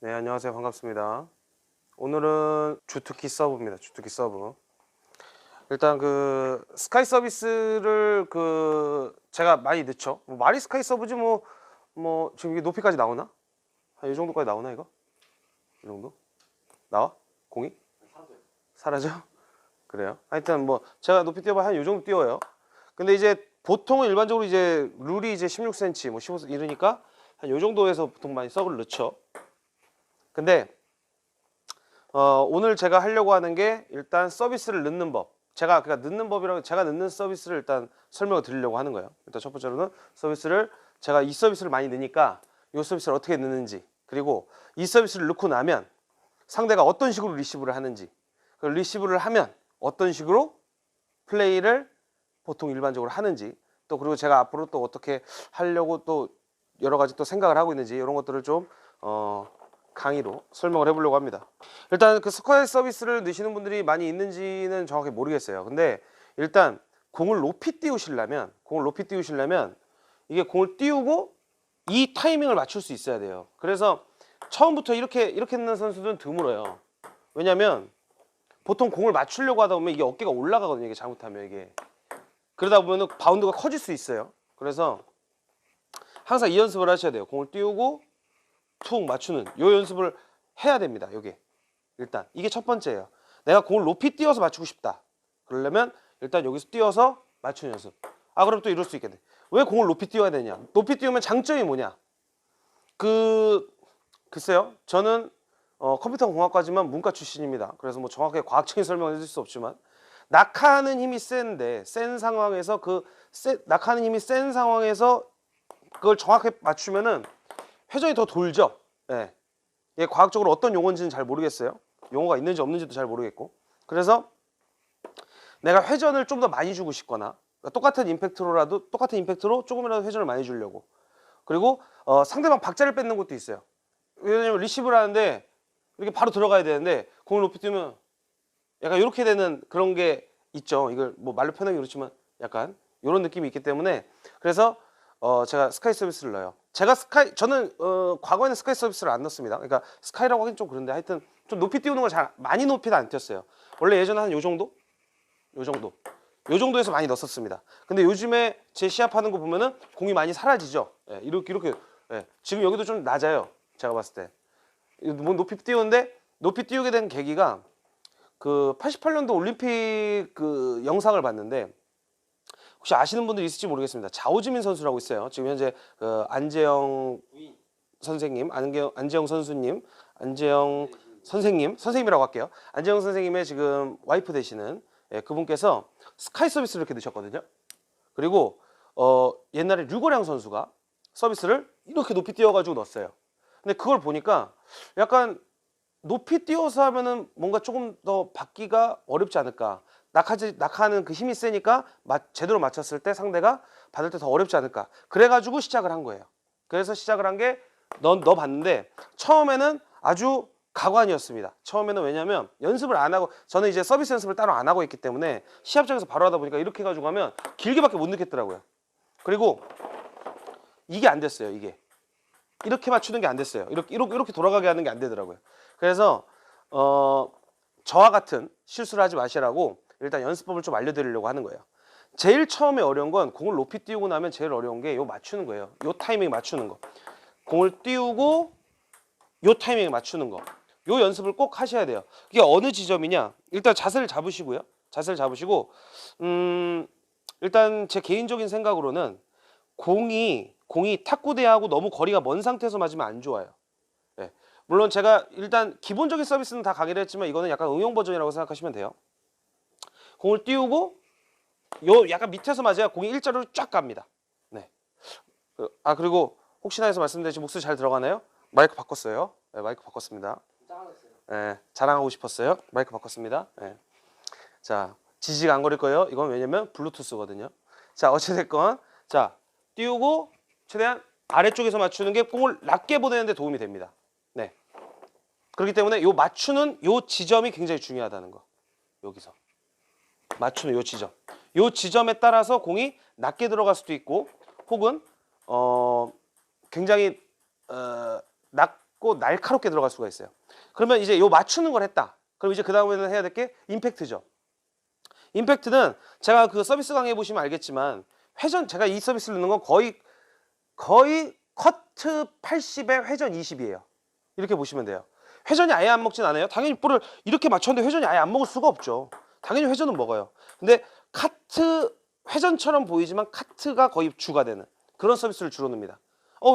네, 안녕하세요. 반갑습니다. 오늘은 주특기 서브입니다. 주특기 서브. 일단 그 스카이 서비스를 제가 많이 넣죠. 뭐 말이 스카이 서브지 뭐 지금 이게 높이까지 나오나? 한 이 정도까지 나오나 이거? 이 정도? 나와? 공이? 사라져? 그래요? 하여튼 뭐 제가 높이 띄워봐 한 이 정도 띄워요. 근데 이제 보통은 일반적으로 이제 룰이 이제 16cm 뭐 15 이러니까 한 이 정도에서 보통 많이 서브를 넣죠. 근데 오늘 제가 하려고 하는 게 일단 서비스를 넣는 법. 제가 넣는 법이라고 제가 넣는 서비스를 일단 설명을 드리려고 하는 거예요. 일단 첫 번째로는 서비스를 제가 이 서비스를 많이 넣으니까 이 서비스를 어떻게 넣는지, 그리고 이 서비스를 넣고 나면 상대가 어떤 식으로 리시브를 하는지, 그 리시브를 하면 어떤 식으로 플레이를 보통 일반적으로 하는지, 또 그리고 제가 앞으로 또 어떻게 하려고 또 여러 가지 또 생각을 하고 있는지 이런 것들을 좀 강의로 설명을 해보려고 합니다. 일단 그 스쿼트 서비스를 넣으시는 분들이 많이 있는지는 정확히 모르겠어요. 근데 일단 공을 높이 띄우시려면 이게 공을 띄우고 이 타이밍을 맞출 수 있어야 돼요. 그래서 처음부터 이렇게 넣는 선수들은 드물어요. 왜냐면 보통 공을 맞추려고 하다 보면 이게 어깨가 올라가거든요. 이게 잘못하면 이게. 그러다 보면 바운드가 커질 수 있어요. 그래서 항상 이 연습을 하셔야 돼요. 공을 띄우고 툭 맞추는 요 연습을 해야 됩니다. 요게 일단 이게 첫 번째예요. 내가 공을 높이 띄워서 맞추고 싶다. 그러려면 일단 여기서 띄워서 맞추는 연습. 그럼 또 이럴 수 있겠네. 왜 공을 높이 띄워야 되냐? 높이 띄우면 장점이 뭐냐? 글쎄요. 저는 컴퓨터 공학과지만 문과 출신입니다. 그래서 뭐 정확하게 과학적인 설명을 해줄 수 없지만 낙하하는 힘이 센데 센 상황에서 낙하하는 힘이 센 상황에서 그걸 정확하게 맞추면은 회전이 더 돌죠. 예. 이게 과학적으로 어떤 용어인지는 잘 모르겠어요. 용어가 있는지 없는지도 잘 모르겠고. 그래서 내가 회전을 좀 더 많이 주고 싶거나 똑같은 임팩트로 조금이라도 회전을 많이 주려고. 그리고 상대방 박자를 뺏는 것도 있어요. 왜냐면 리시브를 하는데 이렇게 바로 들어가야 되는데 공을 높이 뛰면 약간 이렇게 되는 그런 게 있죠. 이걸 뭐 말로 표현하기 그렇지만 약간 이런 느낌이 있기 때문에 그래서 제가 스카이 서비스를 넣어요. 저는 과거에는 스카이 서비스를 안 넣습니다. 그러니까 스카이라고 하긴 좀 그런데 하여튼 좀 높이 띄우는 걸 잘 많이 높이는 안 띄웠어요. 원래 예전에 한 요 정도? 요 정도에서 많이 넣었습니다. 근데 요즘에 제 시합하는 거 보면은 공이 많이 사라지죠. 예, 이렇게 예. 지금 여기도 좀 낮아요. 제가 봤을 때. 뭐 높이 띄우는데 높이 띄우게 된 계기가 그 88년도 올림픽 그 영상을 봤는데 혹시 아시는 분들 있을지 모르겠습니다. 자오지민 선수라고 있어요. 지금 현재 그 안재영 선생님, 안재영 선수님, 안재영 선생님이라고 할게요. 안재영 선생님의 지금 와이프 되시는 그분께서 스카이 서비스를 이렇게 넣으셨거든요. 그리고 옛날에 류거량 선수가 서비스를 이렇게 높이 띄워가지고 넣었어요. 근데 그걸 보니까 약간 높이 띄워서 하면은 뭔가 조금 더 받기가 어렵지 않을까. 낙하하는 그 힘이 세니까 제대로 맞췄을 때 상대가 받을 때 더 어렵지 않을까. 그래가지고 시작을 한 거예요. 그래서 시작을 한 게 넣어봤는데 처음에는 아주 가관이었습니다. 처음에는 왜냐면 연습을 안 하고 저는 이제 서비스 연습을 따로 안 하고 있기 때문에 시합장에서 바로 하다 보니까 이렇게 해가지고 하면 길게밖에 못 넣겠더라고요. 그리고 이게 안 됐어요. 이렇게 맞추는 게 안 됐어요. 이렇게 돌아가게 하는 게 안 되더라고요. 그래서 저와 같은 실수를 하지 마시라고 일단 연습법을 좀 알려드리려고 하는 거예요. 제일 처음에 어려운 건 공을 높이 띄우고 나면 제일 어려운 게 요 맞추는 거예요. 요 타이밍 맞추는 거. 공을 띄우고 요 타이밍 맞추는 거. 요 연습을 꼭 하셔야 돼요. 이게 어느 지점이냐? 일단 자세를 잡으시고요. 자세를 잡으시고 일단 제 개인적인 생각으로는 공이 탁구대하고 너무 거리가 먼 상태에서 맞으면 안 좋아요. 네. 물론 제가 일단 기본적인 서비스는 다 강의를 했지만 이거는 약간 응용 버전이라고 생각하시면 돼요. 공을 띄우고 요 약간 밑에서 맞아야 공이 일자로 쫙 갑니다. 네. 그리고 혹시나 해서 말씀드리지 목소리 잘 들어가나요? 마이크 바꿨어요. 네, 마이크 바꿨습니다. 네, 자랑하고 싶었어요. 마이크 바꿨습니다. 네. 자, 지지가 안 거릴 거예요. 이건 왜냐면 블루투스거든요. 자, 어찌됐건 자, 띄우고 최대한 아래쪽에서 맞추는 게 공을 낮게 보내는 데 도움이 됩니다. 네. 그렇기 때문에 요 맞추는 요 지점이 굉장히 중요하다는 거. 여기서 맞추는 요 지점. 요 지점에 따라서 공이 낮게 들어갈 수도 있고 혹은 굉장히 낮고 있고 날카롭게 들어갈 수가 있어요. 그러면 이제 요 맞추는 걸 했다. 그럼 이제 그 다음에는 해야 될 게 임팩트죠. 임팩트는 제가 그 서비스 강의 보시면 알겠지만 회전, 제가 이 서비스를 넣는 건 거의 커트 80에 회전 20이에요. 이렇게 보시면 돼요. 회전이 아예 안 먹진 않아요. 당연히 볼을 이렇게 맞췄는데 회전이 아예 안 먹을 수가 없죠. 당연히 회전은 먹어요. 근데 카트, 회전처럼 보이지만 카트가 거의 주가 되는 그런 서비스를 주로 넣습니다.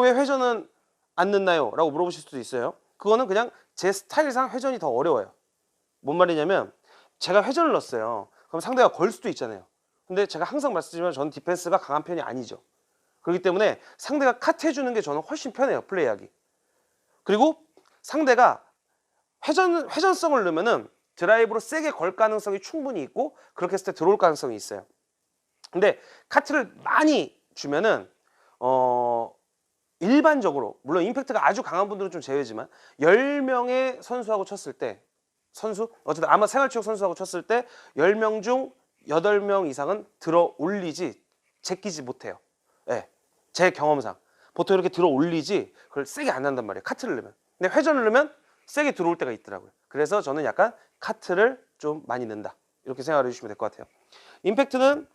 왜 회전은 안 넣나요? 라고 물어보실 수도 있어요. 그거는 그냥 제 스타일상 회전이 더 어려워요. 뭔 말이냐면 제가 회전을 넣었어요. 그럼 상대가 걸 수도 있잖아요. 근데 제가 항상 말씀드리지만 저는 디펜스가 강한 편이 아니죠. 그렇기 때문에 상대가 카트해주는 게 저는 훨씬 편해요. 플레이하기. 그리고 상대가 회전성을 넣으면은 드라이브로 세게 걸 가능성이 충분히 있고 그렇게 했을 때 들어올 가능성이 있어요. 근데 카트를 많이 주면은 일반적으로 물론 임팩트가 아주 강한 분들은 좀 제외지만 10명의 선수하고 쳤을 때 어쨌든 아마 생활체육 선수하고 쳤을 때 10명 중 8명 이상은 들어 올리지 제끼지 못해요. 네, 제 경험상 보통 이렇게 들어 올리지 그걸 세게 안 한단 말이에요. 카트를 넣으면. 근데 회전을 넣으면 세게 들어올 때가 있더라고요. 그래서 저는 약간 카트를 좀 많이 넣는다. 이렇게 생각을 해주시면 될 것 같아요. 임팩트는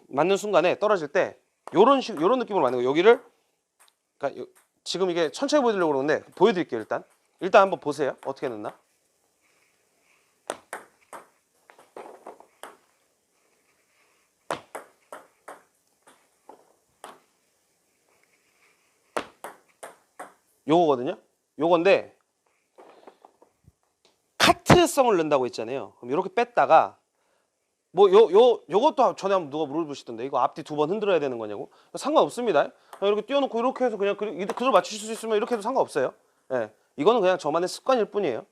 맞는 순간에 떨어질 때 요런 느낌으로 맞는 거예요. 여기를 그러니까 지금 이게 천천히 보여드리려고 그러는데 보여드릴게요. 일단 한번 보세요. 어떻게 넣나? 요거거든요. 요건데 카트성을 넣는다고 했잖아요. 그럼 이렇게 뺐다가 뭐 요것도 전에 한번 누가 물어보시던데 이거 앞뒤 2번 흔들어야 되는 거냐고. 상관없습니다. 이렇게 띄워놓고 이렇게 해서 그냥 그대로 맞추실 수 있으면 이렇게 해도 상관없어요. 예, 이거는 그냥 저만의 습관일 뿐이에요.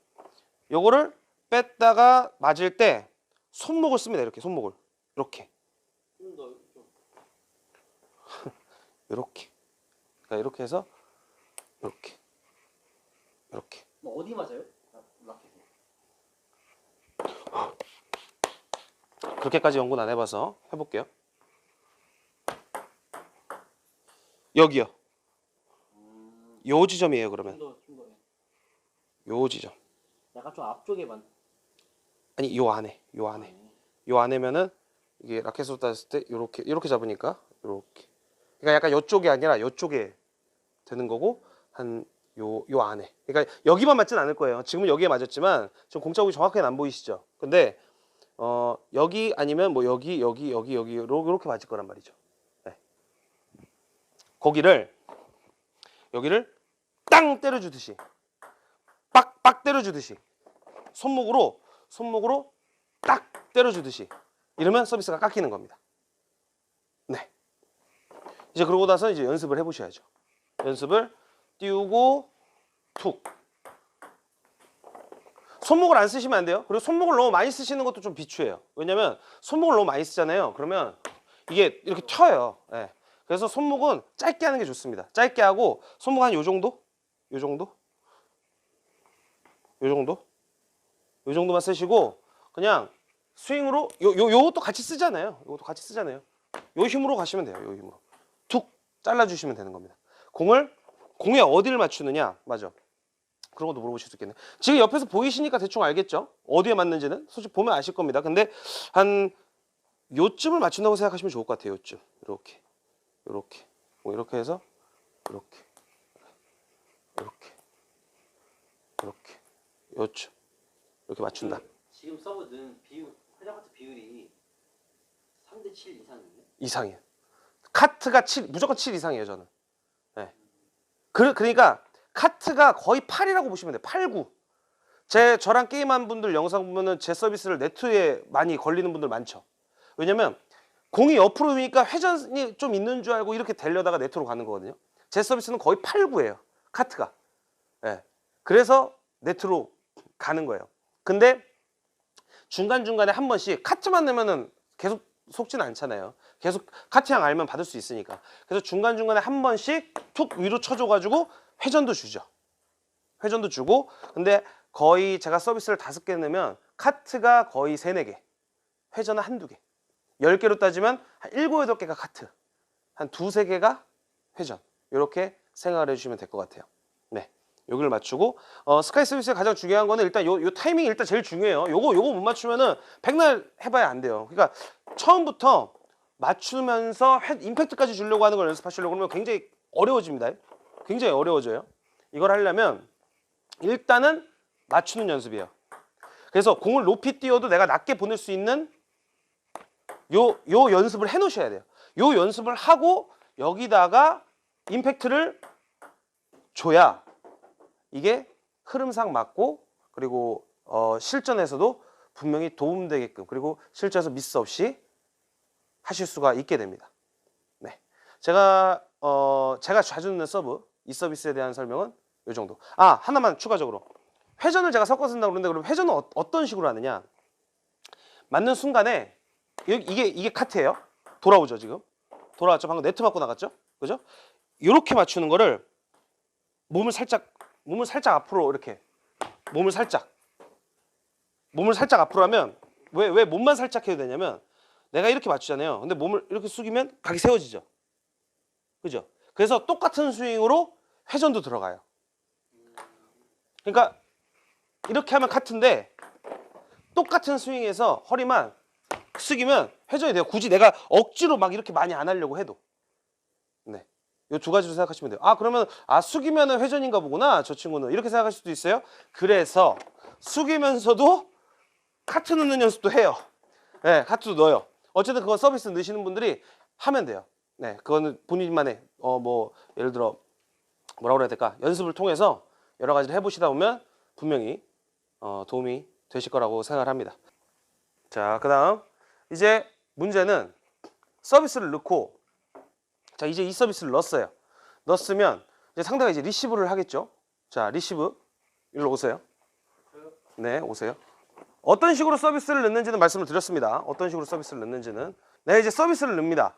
요거를 뺐다가 맞을 때 손목을 씁니다. 이렇게 손목을 이렇게 이렇게 그러니까 이렇게 해서 이렇게 뭐 어디 맞아요? 라켓에. 그렇게까지 연구는 안 해봐서 해볼게요. 여기요. 요 지점이에요. 그러면 좀 더. 요 지점. 약간 좀 앞쪽에만. 아니 요 안에면은 이게 라켓으로 따졌을 때 요렇게 잡으니까 요렇게. 그러니까 약간 요쪽이 아니라 요쪽에 되는 거고 한 요 안에. 그러니까 여기만 맞진 않을 거예요. 지금은 여기에 맞았지만 좀 공짜국이 정확하게 안 보이시죠? 근데 여기 아니면 뭐 여기 이렇게 맞을 거란 말이죠. 네. 여기를 땅 때려주듯이 빡빡 때려주듯이 손목으로 딱 때려주듯이 이러면 서비스가 깎이는 겁니다. 네. 이제 그러고 나서 이제 연습을 해보셔야죠. 연습을 띄우고 툭. 손목을 안 쓰시면 안 돼요. 그리고 손목을 너무 많이 쓰시는 것도 좀 비추해요. 왜냐면 손목을 너무 많이 쓰잖아요. 그러면 이게 이렇게 튀어요. 네. 그래서 손목은 짧게 하는 게 좋습니다. 짧게 하고 손목 한 요 정도? 요 정도만 쓰시고 그냥 스윙으로 요것도 같이 쓰잖아요. 요 힘으로 가시면 돼요. 요 힘으로 툭 잘라주시면 되는 겁니다. 공에 어디를 맞추느냐? 맞아. 그런 것도 물어보실 수 있겠네. 지금 옆에서 보이시니까 대충 알겠죠? 어디에 맞는지는 솔직히 보면 아실 겁니다. 근데 한 요쯤을 맞춘다고 생각하시면 좋을 것 같아요. 요쯤 이렇게 뭐 이렇게 해서 이렇게 요쯤 이렇게 맞춘다. 지금 서브는 회전카트 비율이 3대7 이상이에요? 이상이에요. 카트가 7 무조건 7 이상이에요. 저는. 네. 그러니까 카트가 거의 8이라고 보시면 돼요. 8, 9. 저랑 게임한 분들 영상 보면은 제 서비스를 네트에 많이 걸리는 분들 많죠. 왜냐면 공이 옆으로 오니까 회전이 좀 있는 줄 알고 이렇게 되려다가 네트로 가는 거거든요. 제 서비스는 거의 8, 9예요. 카트가. 네. 그래서 네트로 가는 거예요. 근데 중간중간에 한 번씩 카트만 넣으면은 계속 속지는 않잖아요. 계속 카트향 알면 받을 수 있으니까. 그래서 중간중간에 한 번씩 툭 위로 쳐줘가지고 회전도 주죠. 회전도 주고 근데 거의 제가 서비스를 5개 넣으면 카트가 거의 3, 4개 회전은 한두 개 10개로 따지면 한 7, 8개가 카트 한 2, 3개가 회전 이렇게 생각을 해주시면 될 것 같아요. 네, 여기를 맞추고 스카이 서비스의 가장 중요한 거는 일단 요 타이밍이 일단 제일 중요해요. 요거 못 맞추면은 백날 해봐야 안 돼요. 그러니까 처음부터 맞추면서 임팩트까지 주려고 하는 걸 연습하시려고 그러면 굉장히 어려워집니다. 굉장히 어려워져요. 이걸 하려면 일단은 맞추는 연습이에요. 그래서 공을 높이 띄워도 내가 낮게 보낼 수 있는 요 연습을 해 놓으셔야 돼요. 요 연습을 하고 여기다가 임팩트를 줘야 이게 흐름상 맞고 그리고 실전에서도 분명히 도움되게끔 그리고 실전에서 미스 없이 하실 수가 있게 됩니다. 네, 제가 자주 넣는 서브 이 서비스에 대한 설명은 이 정도. 하나만 추가적으로 회전을 제가 섞어 쓴다고 그러는데 그럼 회전은 어떤 식으로 하느냐? 맞는 순간에 이게 카트예요. 돌아오죠 지금. 돌아왔죠. 방금 네트 맞고 나갔죠. 그죠? 이렇게 맞추는 거를 몸을 살짝 앞으로 이렇게 몸을 살짝 앞으로 하면 왜 몸만 살짝 해도 되냐면 내가 이렇게 맞추잖아요. 근데 몸을 이렇게 숙이면 각이 세워지죠. 그죠? 그래서 똑같은 스윙으로 회전도 들어가요. 그러니까 이렇게 하면 카트인데 똑같은 스윙에서 허리만 숙이면 회전이 돼요. 굳이 내가 억지로 막 이렇게 많이 안 하려고 해도. 네. 요 두 가지로 생각하시면 돼요. 그러면 숙이면은 회전인가 보구나. 저 친구는 이렇게 생각하실 수도 있어요. 그래서 숙이면서도 카트 넣는 연습도 해요. 네, 카트도 넣어요. 어쨌든 그거 서비스 넣으시는 분들이 하면 돼요. 네, 그거는 본인만의 뭐 예를 들어 뭐라고 그래야 될까? 연습을 통해서 여러 가지를 해보시다 보면 분명히 도움이 되실 거라고 생각을 합니다. 자, 그다음 이제 문제는 서비스를 넣고 자, 이제 이 서비스를 넣었어요. 넣었으면 이제 상대가 이제 리시브를 하겠죠. 자, 리시브 일로 오세요. 네, 오세요. 어떤 식으로 서비스를 넣는지는 말씀을 드렸습니다. 어떤 식으로 서비스를 넣는지는 네, 이제 서비스를 넣습니다.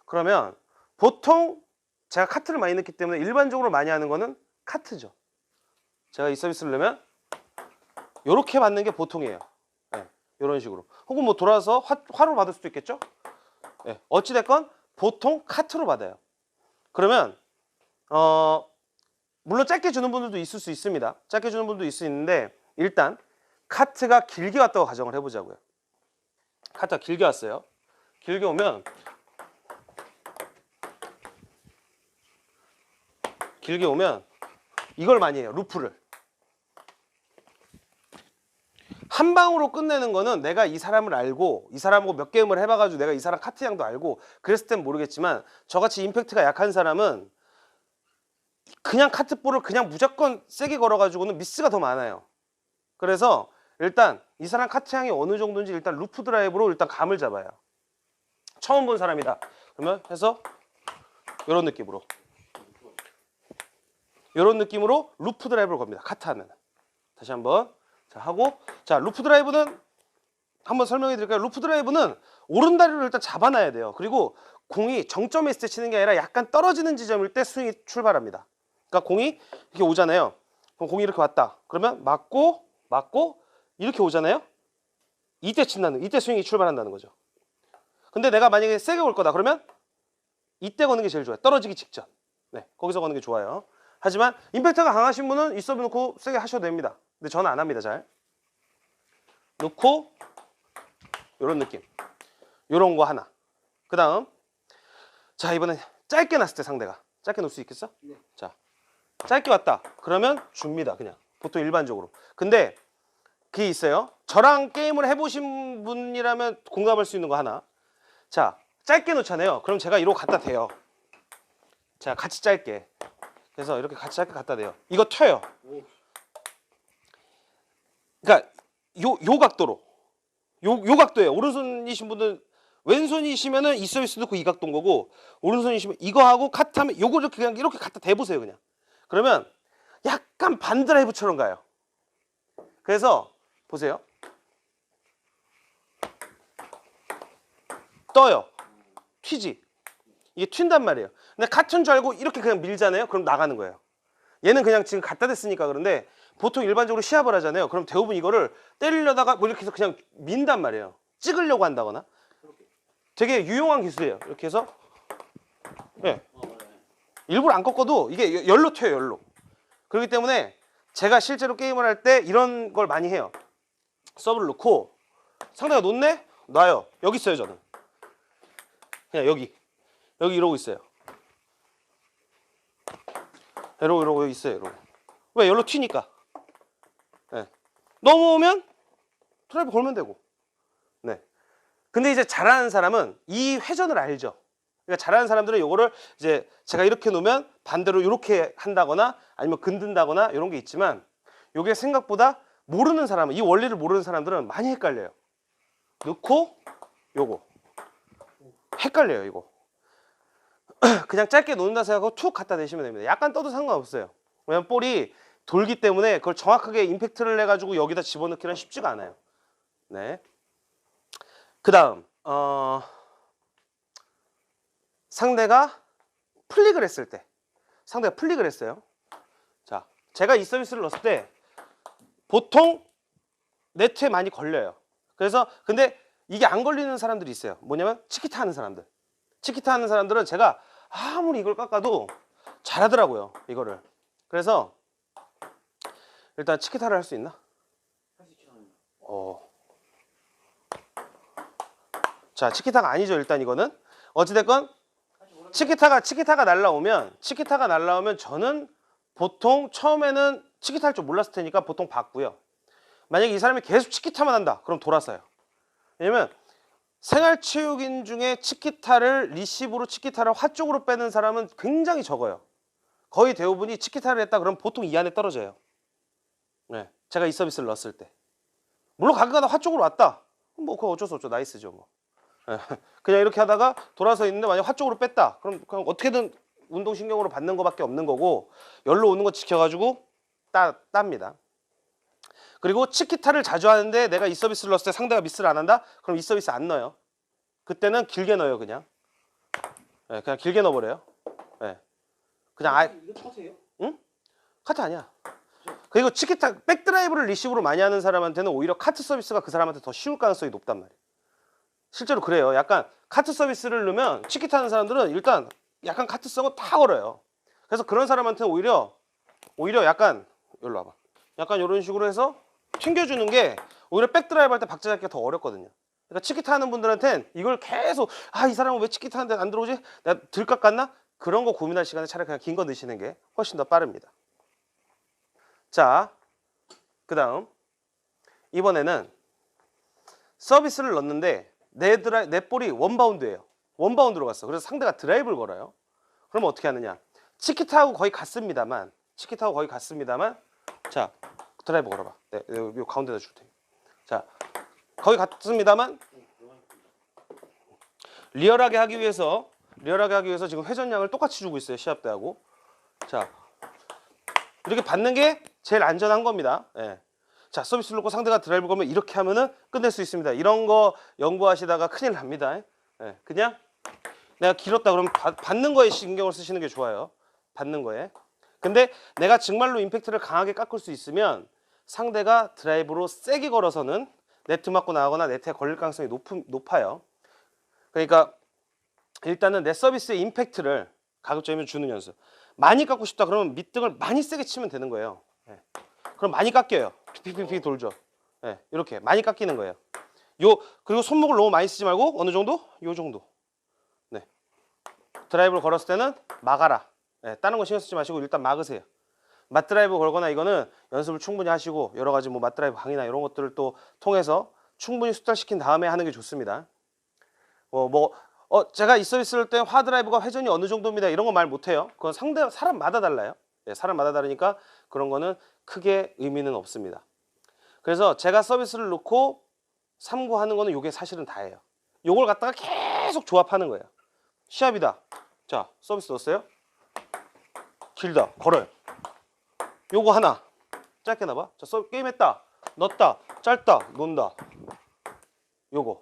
그러면 보통 제가 카트를 많이 넣기 때문에 일반적으로 많이 하는 거는 카트죠. 제가 이 서비스를 넣으면 이렇게 받는 게 보통이에요. 네, 이런 식으로. 혹은 뭐 돌아서 화로 받을 수도 있겠죠. 네, 어찌됐건 보통 카트로 받아요. 그러면 물론 짧게 주는 분들도 있을 수 있습니다. 짧게 주는 분도 있을 수 있는데 일단 카트가 길게 왔다고 가정을 해보자고요. 카트가 길게 왔어요. 길게 오면 이걸 많이 해요. 루프를. 한 방으로 끝내는 거는 내가 이 사람을 알고 이 사람하고 몇 게임을 해봐가지고 내가 이 사람 카트 양도 알고 그랬을 땐 모르겠지만 저같이 임팩트가 약한 사람은 그냥 카트볼을 그냥 무조건 세게 걸어가지고는 미스가 더 많아요. 그래서 일단 이 사람 카트 양이 어느 정도인지 일단 루프 드라이브로 일단 감을 잡아요. 처음 본 사람이다. 그러면 해서 이런 느낌으로 루프 드라이브를 겁니다. 카트 하면. 다시 한번 자 하고 자 루프 드라이브는 한번 설명해 드릴까요? 루프 드라이브는 오른다리로 일단 잡아놔야 돼요. 그리고 공이 정점에 있을 때 치는 게 아니라 약간 떨어지는 지점일 때 스윙이 출발합니다. 그러니까 공이 이렇게 오잖아요. 그럼 공이 이렇게 왔다. 그러면 맞고 이렇게 오잖아요. 이때 스윙이 출발한다는 거죠. 근데 내가 만약에 세게 올 거다. 그러면 이때 거는 게 제일 좋아요. 떨어지기 직전. 네, 거기서 거는 게 좋아요. 하지만 임팩트가 강하신 분은 이 서브 놓고 세게 하셔도 됩니다. 근데 저는 안 합니다. 잘 놓고 요런 느낌, 요런 거 하나. 그 다음 자 이번엔 짧게 놨을 때 상대가 짧게 놓을 수 있겠어? 네. 자 짧게 왔다. 그러면 줍니다. 그냥 보통 일반적으로. 근데 그게 있어요. 저랑 게임을 해보신 분이라면 공감할 수 있는 거 하나. 자 짧게 놓잖아요. 그럼 제가 이러고 갖다 대요. 자 같이 짧게. 그래서 이렇게 같이 짧게 갖다 대요. 이거 튀어요. 그러니까 요 각도로 요 각도예요. 오른손이신 분들 왼손이시면은 이 서비스 넣고 이 각도인 거고 오른손이시면 이거 하고 카트하면 요거 이렇게 그냥 이렇게 갖다 대보세요. 그냥 그러면 약간 반드라이브처럼 가요. 그래서 보세요. 떠요. 튀지. 이게 튄단 말이에요. 근데 카트인 줄 알고 이렇게 그냥 밀잖아요. 그럼 나가는 거예요. 얘는 그냥 지금 갖다 댔으니까 그런데 보통 일반적으로 시합을 하잖아요. 그럼 대부분 이거를 때리려다가 뭐 이렇게 해서 그냥 민단 말이에요. 찍으려고 한다거나. 되게 유용한 기술이에요. 이렇게 해서 일부러 안 꺾어도 이게 열로 튀어요. 열로. 그렇기 때문에 제가 실제로 게임을 할 때 이런 걸 많이 해요. 서브를 놓고 상대가 놓네? 놔요. 여기 있어요, 저는. 그냥 여기 이러고 있어요. 이러고 여기 있어요. 이러고. 왜? 여기로 튀니까. 네. 넘어오면 드라이브 걸면 되고. 네. 근데 이제 잘하는 사람은 이 회전을 알죠. 그러니까 잘하는 사람들은 요거를 이제 제가 이렇게 놓으면 반대로 이렇게 한다거나 아니면 근든다거나 이런 게 있지만 요게 생각보다 모르는 사람은 이 원리를 모르는 사람들은 많이 헷갈려요. 넣고 요거 헷갈려요. 이거 그냥 짧게 놓는다 생각하고 툭 갖다 대시면 됩니다. 약간 떠도 상관없어요. 왜냐면 볼이 돌기 때문에 그걸 정확하게 임팩트를 해가지고 여기다 집어넣기는 쉽지가 않아요. 네. 그 다음 상대가 플릭을 했을 때, 상대가 플릭을 했어요. 자, 제가 이 서비스를 넣었을 때 보통 네트에 많이 걸려요. 그래서 근데 이게 안 걸리는 사람들이 있어요. 뭐냐면 치키타 하는 사람들. 치키타 하는 사람들은 제가 아무리 이걸 깎아도 잘하더라고요. 이거를. 그래서 일단 치키타를 할 수 있나? 할 수 있죠. 자, 치키타가 아니죠. 일단 이거는 어찌됐건 치키타가 날라오면 저는 보통 처음에는 치키타 할 줄 몰랐을 테니까 보통 봤고요. 만약에 이 사람이 계속 치키타만 한다, 그럼 돌았어요. 왜냐면 생활체육인 중에 치키타를 리시브로 치키타를 화 쪽으로 빼는 사람은 굉장히 적어요. 거의 대부분이 치키타를 했다 그러면 보통 이 안에 떨어져요. 네, 제가 이 서비스를 넣었을 때. 물론 가끔가다 화 쪽으로 왔다. 뭐 그거 어쩔 수 없죠. 나이스죠 뭐. 네, 그냥 이렇게 하다가 돌아서 있는데 만약 화 쪽으로 뺐다. 그럼 그냥 어떻게든 운동신경으로 받는 거밖에 없는 거고 열로 오는 거 지켜가지고 땁니다. 그리고 치키타를 자주 하는데 내가 이 서비스를 넣었을 때 상대가 미스를 안 한다? 그럼 이 서비스 안 넣어요. 그때는 길게 넣어요. 그냥. 네, 그냥 길게 넣어버려요. 네. 그냥 이거 커트예요? 응? 카트 아니야. 그리고 치키타 백드라이브를 리시브로 많이 하는 사람한테는 오히려 카트 서비스가 그 사람한테 더 쉬울 가능성이 높단 말이에요. 실제로 그래요. 약간 카트 서비스를 넣으면 치키타 하는 사람들은 일단 약간 카트성은 다 걸어요. 그래서 그런 사람한테는 오히려 약간 여기로 와봐. 약간 이런 식으로 해서 튕겨주는 게 오히려 백드라이브 할 때 박자 잡기가 더 어렵거든요. 그러니까 치키타 하는 분들한테는 이걸 계속 이 사람은 왜 치키타 하는데 안 들어오지? 내가 들 깎았나? 그런 거 고민할 시간에 차라리 그냥 긴 거 넣으시는 게 훨씬 더 빠릅니다. 자, 그 다음 이번에는 서비스를 넣었는데 내 볼이 원바운드예요. 원바운드로 갔어. 그래서 상대가 드라이브를 걸어요. 그러면 어떻게 하느냐? 치키타하고 거의 같습니다만 자, 드라이브 걸어봐. 네, 요 가운데다 줄 테니. 자, 거의 같습니다만 리얼하게 하기 위해서 지금 회전량을 똑같이 주고 있어요. 시합 때하고. 자, 이렇게 받는 게 제일 안전한 겁니다. 예. 자, 서비스를 놓고 상대가 드라이브 걸면 이렇게 하면은 끝낼 수 있습니다. 이런 거 연구하시다가 큰일 납니다. 예. 그냥 내가 길었다 그러면 받는 거에 신경을 쓰시는 게 좋아요. 받는 거에. 근데 내가 정말로 임팩트를 강하게 깎을 수 있으면 상대가 드라이브로 세게 걸어서는 네트 맞고 나가거나 네트에 걸릴 가능성이 높아요. 그러니까 일단은 내 서비스의 임팩트를 가급적이면 주는 연습. 많이 깎고 싶다 그러면 밑등을 많이 세게 치면 되는 거예요. 네. 그럼 많이 깎여요. 픽픽픽 돌죠. 네, 이렇게 많이 깎이는 거예요. 그리고 손목을 너무 많이 쓰지 말고 어느 정도? 요 정도. 네. 드라이브를 걸었을 때는 막아라. 네, 다른 거 신경 쓰지 마시고 일단 막으세요. 맞드라이브 걸거나 이거는 연습을 충분히 하시고 여러 가지 뭐 맞드라이브 강의나 이런 것들을 또 통해서 충분히 숙달시킨 다음에 하는 게 좋습니다. 제가 이 서비스를 때 화드라이브가 회전이 어느 정도입니다. 이런 거 말 못해요. 그건 사람마다 달라요. 네, 사람마다 다르니까 그런 거는 크게 의미는 없습니다. 그래서 제가 서비스를 놓고 삼구하는 거는 이게 사실은 다예요. 요걸 갖다가 계속 조합하는 거예요. 시합이다. 자, 서비스 넣었어요. 길다. 걸어요. 요거 하나. 짧게 나봐. 자, 게임했다. 넣었다. 짧다. 논다. 요거.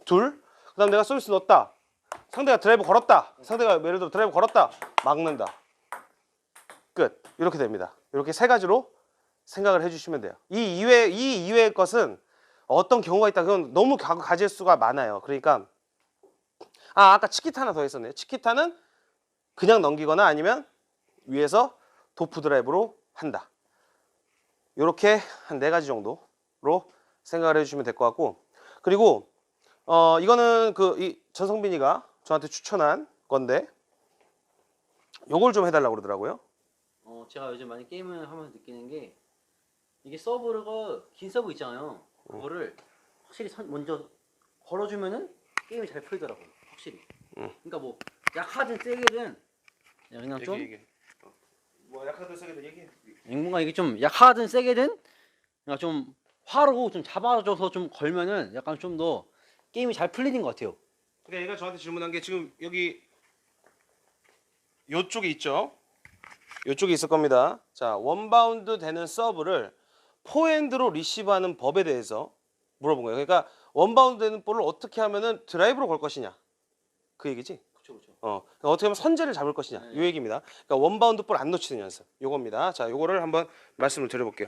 둘. 그 다음 내가 서비스 넣었다. 상대가 드라이브 걸었다. 상대가 예를 들어 드라이브 걸었다. 막는다. 끝. 이렇게 됩니다. 이렇게 세 가지로 생각을 해주시면 돼요. 이 이외의 것은 어떤 경우가 있다. 그건 너무 가지수가 많아요. 그러니까 아까 치키타 하나 더 했었네요. 치키타는 그냥 넘기거나 아니면 위에서 도프 드라이브로 한다. 이렇게 한 4가지 정도로 생각을 해주시면 될 것 같고, 그리고 이거는 이 전성빈이가 저한테 추천한 건데 요걸 좀 해달라고 그러더라고요. 제가 요즘 많이 게임을 하면서 느끼는 게 이게 서브가 긴 서브 있잖아요. 그거를 확실히 먼저 걸어주면은 게임이 잘 풀리더라고요. 확실히. 그러니까 뭐 약하든 세게든 그냥 좀 뭐 약하든 세게든 얘기해. 뭔가 이게 좀 약하든 세게든 그냥 좀 화로 좀 잡아줘서 좀 걸면은 약간 좀 더 게임이 잘 풀리는 것 같아요. 그러니까 얘가 저한테 질문한 게 지금 여기 요쪽에 있죠. 요쪽에 있을 겁니다. 자, 원바운드 되는 서브를 포핸드로 리시브하는 법에 대해서 물어본 거예요. 그러니까 원바운드 되는 볼을 어떻게 하면은 드라이브로 걸 것이냐, 그 얘기지. 그렇죠. 그러니까 어떻게 하면 선제를 잡을 것이냐, 네. 이 얘기입니다. 그러니까 원바운드 볼 안 놓치는 연습, 요겁니다. 자, 요거를 한번 말씀을 드려볼게요.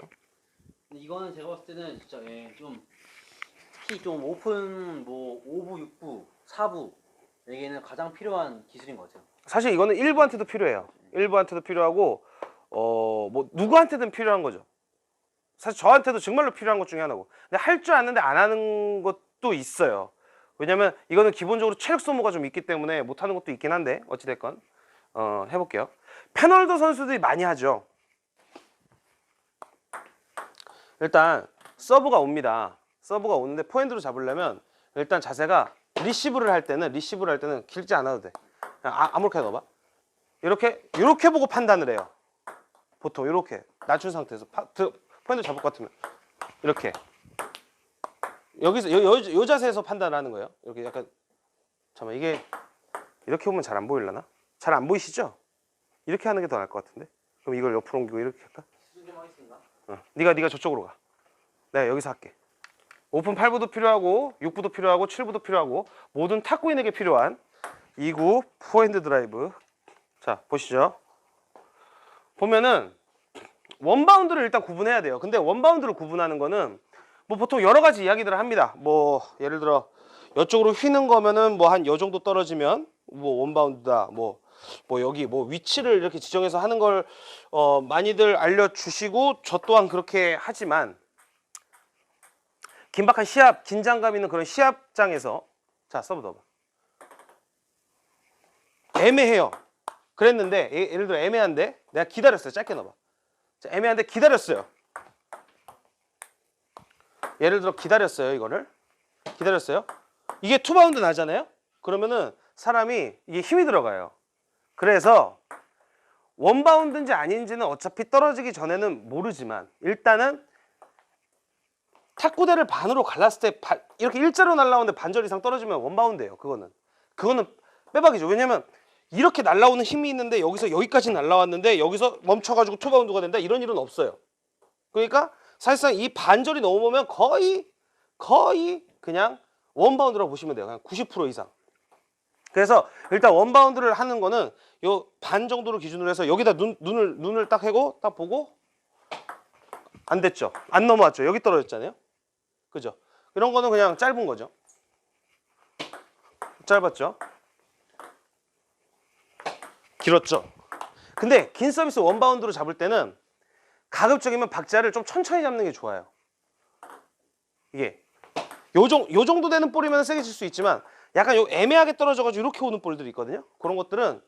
근데 이거는 제가 봤을 때는 진짜 좀 특히 좀 오픈 뭐 5부, 6부, 4부 여기에는 가장 필요한 기술인 것 같아요. 사실 이거는 일부한테도 필요해요. 일부한테도 필요하고 뭐 누구한테든 필요한 거죠. 사실 저한테도 정말로 필요한 것 중에 하나고, 근데 할 줄 아는데 안 하는 것도 있어요. 왜냐면 이거는 기본적으로 체력 소모가 좀 있기 때문에 못 하는 것도 있긴 한데, 어찌됐건 해볼게요. 패널도 선수들이 많이 하죠. 일단 서브가 옵니다. 서브가 오는데 포핸드로 잡으려면 일단 자세가 리시브를 할 때는 길지 않아도 돼. 그냥 아무렇게 넣어봐. 이렇게 보고 판단을 해요. 보통 이렇게 낮춘 상태에서 포핸드 잡을 것 같으면 이렇게 여기서 요 자세에서 판단을 하는 거예요. 이렇게 약간, 잠깐만, 이게 이렇게 보면 잘 안 보이려나? 잘 안 보이시죠? 이렇게 하는 게 더 나을 것 같은데. 그럼 이걸 옆으로 옮기고 이렇게 할까? 기술 좀 하겠습니다. 네가 저쪽으로 가. 내가 여기서 할게. 오픈 8부도 필요하고 6부도 필요하고 7부도 필요하고 모든 탁구인에게 필요한 2구 포핸드 드라이브. 자, 보시죠. 보면은 원바운드를 일단 구분해야 돼요. 근데 원바운드를 구분하는 거는 뭐 보통 여러 가지 이야기들을 합니다. 뭐 예를 들어 이쪽으로 휘는 거면은 뭐 한 요 정도 떨어지면 뭐 원바운드다. 뭐 여기 뭐 위치를 이렇게 지정해서 하는 걸 많이들 알려주시고 저 또한 그렇게 하지만, 긴박한 시합, 긴장감 있는 그런 시합장에서, 자, 서브 넣어봐. 애매해요. 그랬는데 예를 들어 애매한데 내가 기다렸어요. 짧게 넣어봐. 자, 애매한데 기다렸어요. 예를 들어 기다렸어요. 이거를 기다렸어요. 이게 투바운드 나잖아요. 그러면은 사람이 이게 힘이 들어가요. 그래서 원바운드인지 아닌지는 어차피 떨어지기 전에는 모르지만, 일단은 탁구대를 반으로 갈랐을 때 이렇게 일자로 날라오는데 반절 이상 떨어지면 원바운드예요. 그거는 빼박이죠. 왜냐면 이렇게 날라오는 힘이 있는데 여기서 여기까지 날라왔는데 여기서 멈춰가지고 투바운드가 된다, 이런 일은 없어요. 그러니까 사실상 이 반절이 넘어오면 거의 그냥 원바운드라고 보시면 돼요. 그냥 90% 이상. 그래서 일단 원바운드를 하는 거는 요 반 정도를 기준으로 해서 여기다 눈을 딱 해고 딱 보고, 안 됐죠. 안 넘어왔죠. 여기 떨어졌잖아요. 그죠? 이런 거는 그냥 짧은 거죠. 짧았죠. 길었죠. 근데 긴 서비스 원바운드로 잡을 때는 가급적이면 박자를 좀 천천히 잡는 게 좋아요. 이게 요 정도 되는 볼이면 세게 칠 수 있지만, 약간 요 애매하게 떨어져가지고 이렇게 오는 볼들이 있거든요. 그런 것들은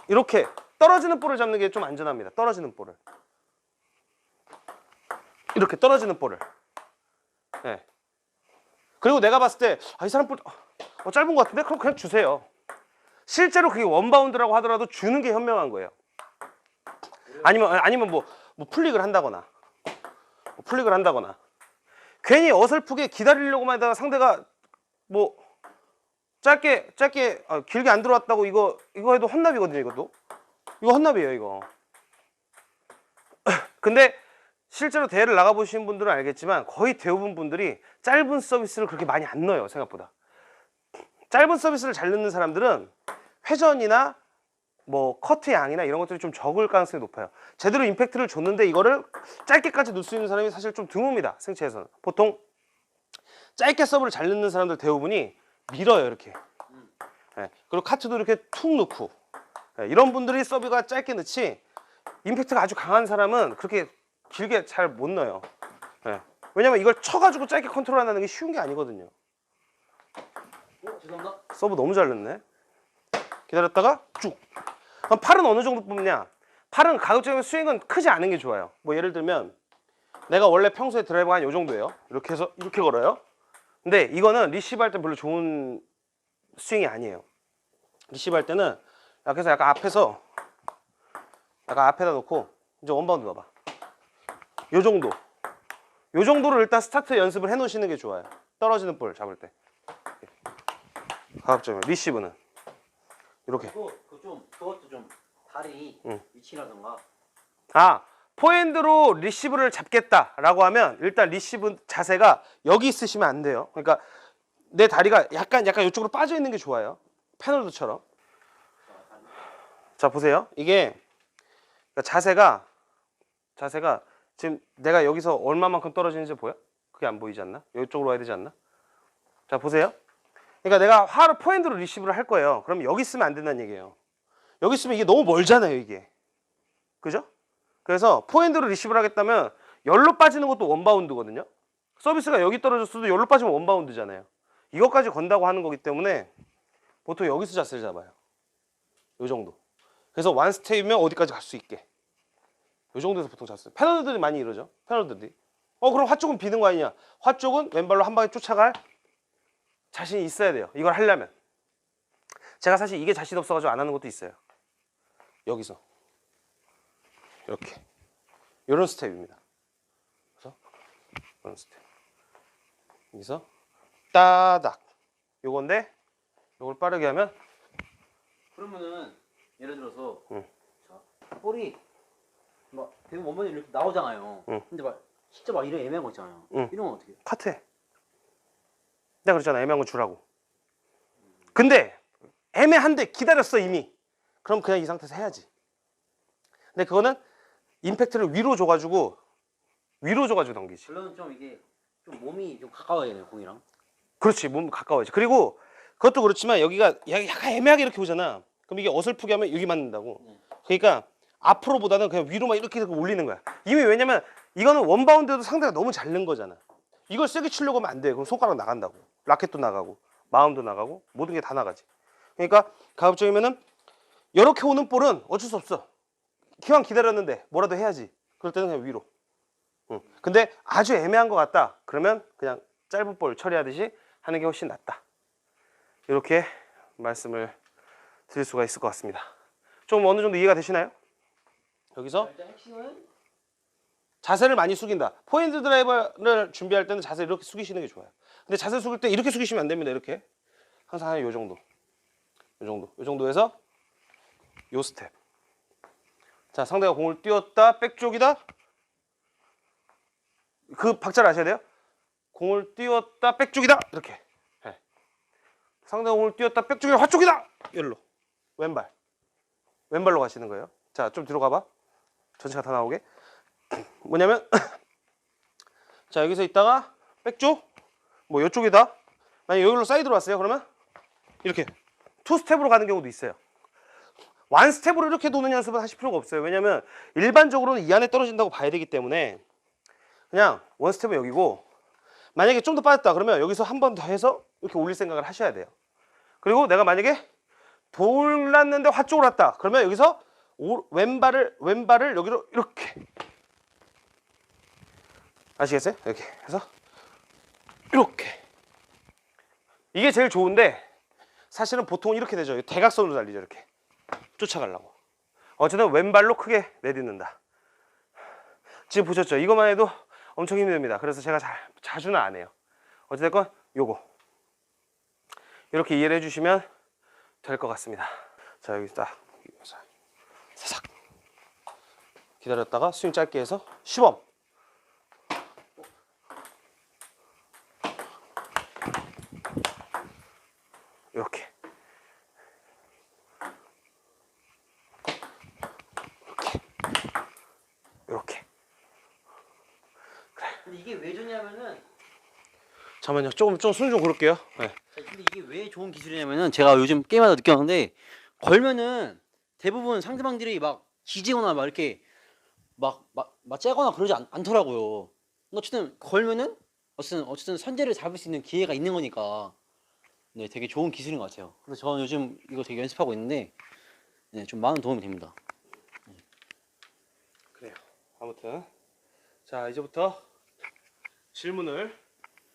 이렇게 떨어지는 볼을 잡는 게 좀 안전합니다. 떨어지는 볼을. 이렇게 떨어지는 볼을. 네. 그리고 내가 봤을 때 이 사람 볼 짧은 것 같은데? 그럼 그냥 주세요. 실제로 그게 원바운드라고 하더라도 주는 게 현명한 거예요. 아니면 뭐 플릭을 한다거나 괜히 어설프게 기다리려고만 하다가 상대가 뭐 짧게 길게 안 들어왔다고 이거 해도 헌납이거든요. 이거 헌납이에요, 이거. 근데 실제로 대회를 나가보신 분들은 알겠지만 거의 대부분 분들이 짧은 서비스를 그렇게 많이 안 넣어요. 생각보다. 짧은 서비스를 잘 넣는 사람들은 회전이나 뭐 커트 양이나 이런 것들이 좀 적을 가능성이 높아요. 제대로 임팩트를 줬는데 이거를 짧게까지 넣을 수 있는 사람이 사실 좀 드뭅니다. 생체에서는. 보통 짧게 서브를 잘 넣는 사람들 대부분이 밀어요, 이렇게. 네. 그리고 카트도 이렇게 툭 넣고. 네. 이런 분들이 서브가 짧게 넣지, 임팩트가 아주 강한 사람은 그렇게 길게 잘 못 넣어요. 네. 왜냐면 이걸 쳐가지고 짧게 컨트롤하는 게 쉬운 게 아니거든요. 죄송합니다. 서브 너무 잘 넣네. 기다렸다가 쭉. 그럼 팔은 어느 정도 뽑냐? 팔은 가급적이면 스윙은 크지 않은 게 좋아요. 뭐 예를 들면 내가 원래 평소에 드라이브가 한 요 정도예요. 이렇게 해서 이렇게 걸어요. 근데 이거는 리시브 할 때 별로 좋은 스윙이 아니에요. 리시브 할 때는 그래서 약간 앞에다 놓고 이제 원바운드 넣어봐. 요 정도. 요 정도를 일단 스타트 연습을 해 놓으시는 게 좋아요. 떨어지는 볼 잡을 때. 가급적이면 리시브는 이렇게. 그것도 좀 다리 위치라던가. 포핸드로 리시브를 잡겠다라고 하면 일단 리시브 자세가 여기 있으시면 안 돼요. 그러니까 내 다리가 약간 이쪽으로 빠져 있는 게 좋아요. 패널드처럼. 자 보세요. 이게 자세가 지금 내가 여기서 얼마만큼 떨어지는지 보여? 그게 안 보이지 않나? 이쪽으로 와야 되지 않나? 자 보세요. 그러니까 내가 포핸드로 리시브를 할 거예요. 그럼 여기 있으면 안 된다는 얘기예요. 여기 있으면 이게 너무 멀잖아요, 이게. 그죠? 그래서 포핸드로 리시브를 하겠다면 열로 빠지는 것도 원바운드거든요. 서비스가 여기 떨어졌어도 열로 빠지면 원바운드잖아요. 이것까지 건다고 하는 거기 때문에 보통 여기서 자세를 잡아요. 요 정도. 그래서 완 스텝이면 어디까지 갈 수 있게. 요 정도에서 보통 잡어요. 패널들이 많이 이러죠. 패널들이. 그럼 화 쪽은 비는 거 아니냐? 화 쪽은 왼발로 한 방에 쫓아갈 자신이 있어야 돼요. 이걸 하려면. 제가 사실 이게 자신 없어가지고 안 하는 것도 있어요. 여기서. 이렇게. 이런 스텝입니다. 그래서 이런 스텝. 여기서 따닥. 요건데 요걸 빠르게 하면 그러면은 예를 들어서 자, 볼이 막 대부분 원반이 이렇게 나오잖아요. 근데 막 진짜 막 이런 애매한 거 있잖아요. 이런 건 어떻게 해요? 카트해. 내가 그랬잖아. 애매한 거 주라고. 근데 애매한데 기다렸어 이미. 그럼 그냥 이 상태에서 해야지. 근데 그거는 임팩트를 위로 줘가지고 넘기지. 물론 좀 이게 좀 몸이 좀 가까워야 돼요 공이랑. 그렇지. 몸 가까워야지. 그리고 그것도 그렇지만 여기가 약간 애매하게 이렇게 오잖아. 그럼 이게 어설프게 하면 여기 맞는다고. 그러니까 앞으로보다는 그냥 위로만 이렇게 올리는 거야. 이미 왜냐면 이거는 원바운드도 상대가 너무 잘 넣은 거잖아. 이걸 세게 치려고 하면 안 돼. 그럼 손가락 나간다고. 라켓도 나가고 마음도 나가고 모든 게 다 나가지. 그러니까 가급적이면은 이렇게 오는 볼은 어쩔 수 없어. 기왕 기다렸는데 뭐라도 해야지. 그럴 때는 그냥 위로. 근데 아주 애매한 것 같다. 그러면 그냥 짧은 볼 처리하듯이 하는 게 훨씬 낫다. 이렇게 말씀을 드릴 수가 있을 것 같습니다. 좀 어느 정도 이해가 되시나요? 여기서 일단 핵심은 자세를 많이 숙인다. 포핸드 드라이버를 준비할 때는 자세를 이렇게 숙이시는 게 좋아요. 근데 자세 숙일 때 이렇게 숙이시면 안 됩니다. 이렇게 항상 한 요 정도, 요 정도에서 요 스텝. 자, 상대가 공을 띄웠다, 백쪽이다. 그 박자를 아셔야 돼요. 공을 띄웠다, 백쪽이다. 이렇게. 네. 상대가 공을 띄웠다, 백쪽이다, 화쪽이다. 열로 왼발로 가시는 거예요. 자, 좀 뒤로 가봐. 전체가 다 나오게. 뭐냐면 자, 여기서 있다가 백쪽 뭐 이쪽이다. 만약 여기로 사이드로 왔어요. 그러면 이렇게 투 스텝으로 가는 경우도 있어요. 완 스텝으로 이렇게 도는 연습은 하실 필요가 없어요. 왜냐면 일반적으로는 이 안에 떨어진다고 봐야 되기 때문에 그냥 원 스텝은 여기고, 만약에 좀 더 빠졌다 그러면 여기서 한 번 더 해서 이렇게 올릴 생각을 하셔야 돼요. 그리고 내가 만약에 돌랐는데 화 쪽으로 왔다 그러면 여기서 왼발을 여기로 이렇게, 아시겠어요? 이렇게 해서 이렇게. 이게 제일 좋은데 사실은 보통 이렇게 되죠. 대각선으로 달리죠. 이렇게 쫓아가려고. 어쨌든 왼발로 크게 내딛는다. 지금 보셨죠? 이것만 해도 엄청 힘듭니다. 그래서 제가 자주는 안 해요. 어쨌든 요거 이렇게 이해를 해주시면 될 것 같습니다. 자, 여기 딱 사삭 기다렸다가 스윙 짧게 해서 시범. 이렇게 이렇게. 근데 이게 왜 좋냐면은 잠깐만요. 좀 순 좀 고를게요. 네. 근데 이게 왜 좋은 기술이냐면은 제가 요즘 게임하다 느꼈는데 걸면은 대부분 상대방들이 막 기지거나 막 이렇게 막 째거나 그러지 않더라고요. 어쨌든 걸면은 어쨌든 선제를 잡을 수 있는 기회가 있는 거니까 네, 되게 좋은 기술인 것 같아요. 그래서 저는 요즘 이거 되게 연습하고 있는데 네, 좀 많은 도움이 됩니다. 그래요. 아무튼 자 이제부터 질문을